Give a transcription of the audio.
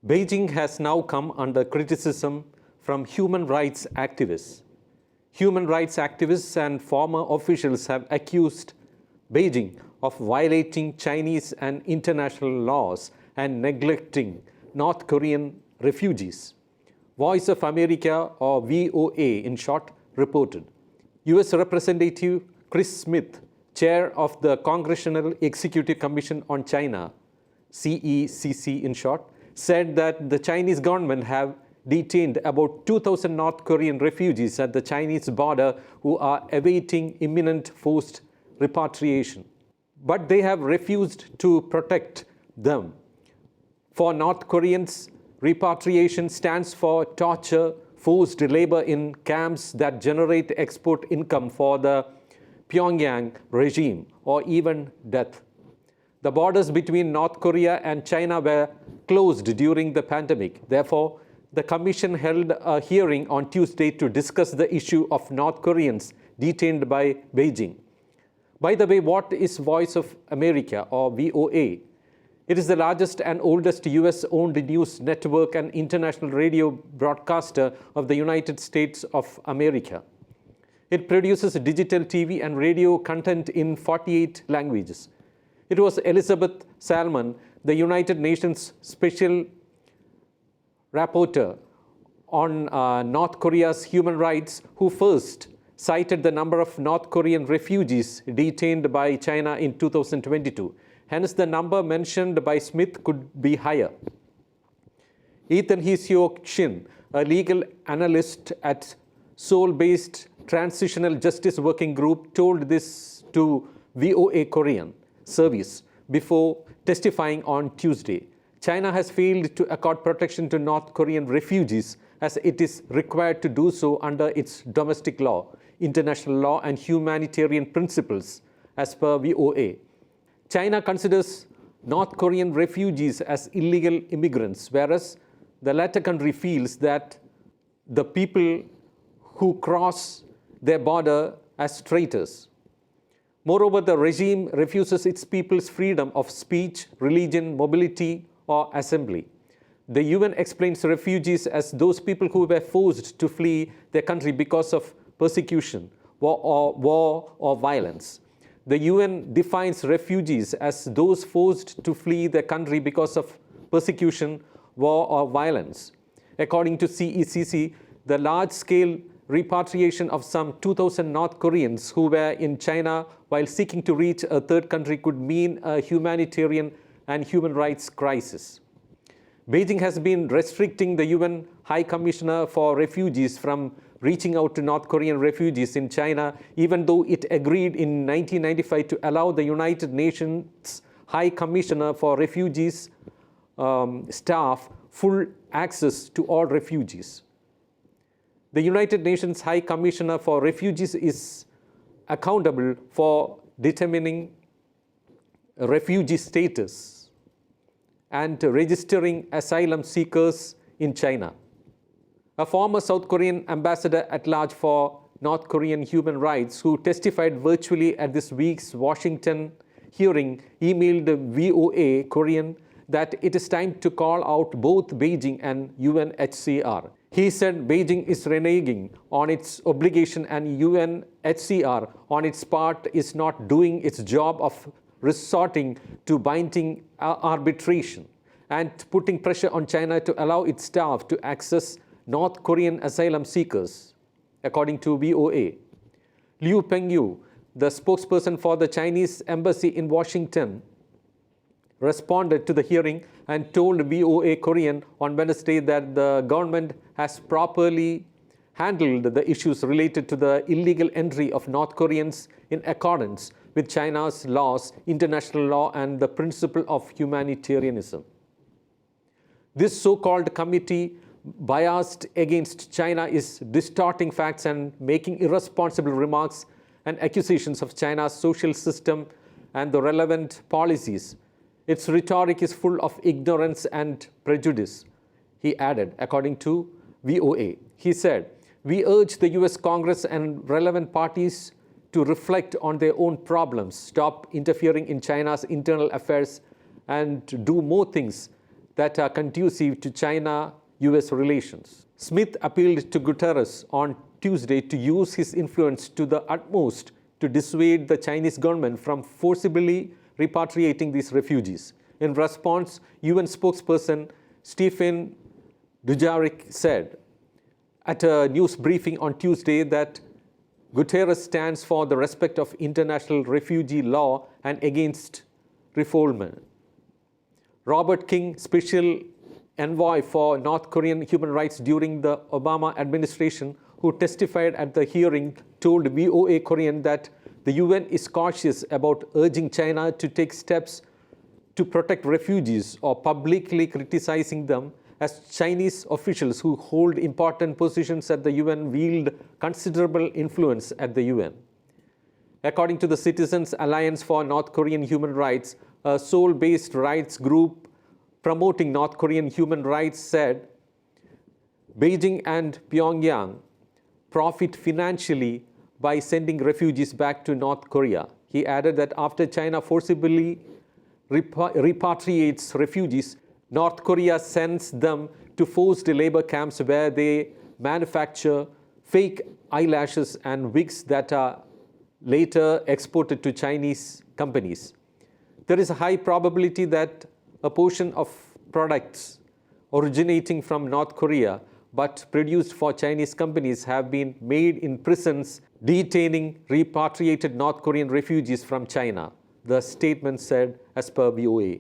Beijing has now come under criticism from human rights activists. Human rights activists and former officials have accused Beijing of violating Chinese and international laws and neglecting North Korean refugees. Voice of America, or VOA in short, reported. US Representative Chris Smith, chair of the Congressional-Executive Commission on China, CECC in short, said that the Chinese government have detained about 2,000 North Korean refugees at the Chinese border who are awaiting imminent forced repatriation. But they have refused to protect them. For North Koreans, repatriation stands for torture, forced labor in camps that generate export income for the Pyongyang regime, or even death. The borders between North Korea and China were closed during the pandemic. Therefore, the Commission held a hearing on Tuesday to discuss the issue of North Koreans detained by Beijing. By the way, what is Voice of America, or VOA? It is the largest and oldest US-owned news network and international radio broadcaster of the United States of America. It produces digital TV and radio content in 48 languages. It was Elizabeth Salmon, the United Nations Special Rapporteur on North Korea's human rights, who first cited the number of North Korean refugees detained by China in 2022. Hence, the number mentioned by Smith could be higher. Ethan Hee-seok Shin, a legal analyst at Seoul-based Transitional Justice Working Group, told this to VOA Korean service before testifying on Tuesday. China has failed to accord protection to North Korean refugees as it is required to do so under its domestic law, international law, and humanitarian principles, as per VOA. China considers North Korean refugees as illegal immigrants, whereas the latter country feels that the people who cross their border as traitors. Moreover, the regime refuses its people's freedom of speech, religion, mobility, or assembly. The UN explains refugees as those people who were forced to flee their country because of persecution, war or violence. The UN defines refugees as those forced to flee their country because of persecution, war, or violence. According to CECC, the large-scale repatriation of some 2,000 North Koreans who were in China while seeking to reach a third country could mean a humanitarian and human rights crisis. Beijing has been restricting the UN High Commissioner for Refugees from reaching out to North Korean refugees in China, even though it agreed in 1995 to allow the United Nations High Commissioner for Refugees staff full access to all refugees. The United Nations High Commissioner for Refugees is accountable for determining refugee status and registering asylum seekers in China. A former South Korean ambassador at large for North Korean human rights, who testified virtually at this week's Washington hearing, emailed VOA Korean that it is time to call out both Beijing and UNHCR. He said Beijing is reneging on its obligation and UNHCR on its part is not doing its job of resorting to binding arbitration and putting pressure on China to allow its staff to access North Korean asylum seekers, according to VOA. Liu Pengyu, the spokesperson for the Chinese embassy in Washington, responded to the hearing and told VOA Korean on Wednesday that the government has properly handled the issues related to the illegal entry of North Koreans in accordance with China's laws, international law, and the principle of humanitarianism. This so-called committee, biased against China, is distorting facts and making irresponsible remarks and accusations of China's social system and the relevant policies. Its rhetoric is full of ignorance and prejudice, he added, according to VOA. He said, "We urge the US Congress and relevant parties to reflect on their own problems, stop interfering in China's internal affairs, and do more things that are conducive to China-US relations. Smith appealed to Guterres on Tuesday to use his influence to the utmost to dissuade the Chinese government from forcibly repatriating these refugees. In response, UN spokesperson Stephen Dujarric said at a news briefing on Tuesday that Guterres stands for the respect of international refugee law and against refoulement. Robert King, special envoy for North Korean human rights during the Obama administration, who testified at the hearing, told VOA Korean that the UN is cautious about urging China to take steps to protect refugees or publicly criticizing them, as Chinese officials who hold important positions at the UN wield considerable influence at the UN. According to the Citizens Alliance for North Korean Human Rights, a Seoul-based rights group promoting North Korean human rights, said Beijing and Pyongyang profit financially by sending refugees back to North Korea. He added that after China forcibly repatriates refugees, North Korea sends them to forced labor camps where they manufacture fake eyelashes and wigs that are later exported to Chinese companies. There is a high probability that a portion of products originating from North Korea but produced for Chinese companies have been made in prisons detaining repatriated North Korean refugees from China, the statement said as per VOA.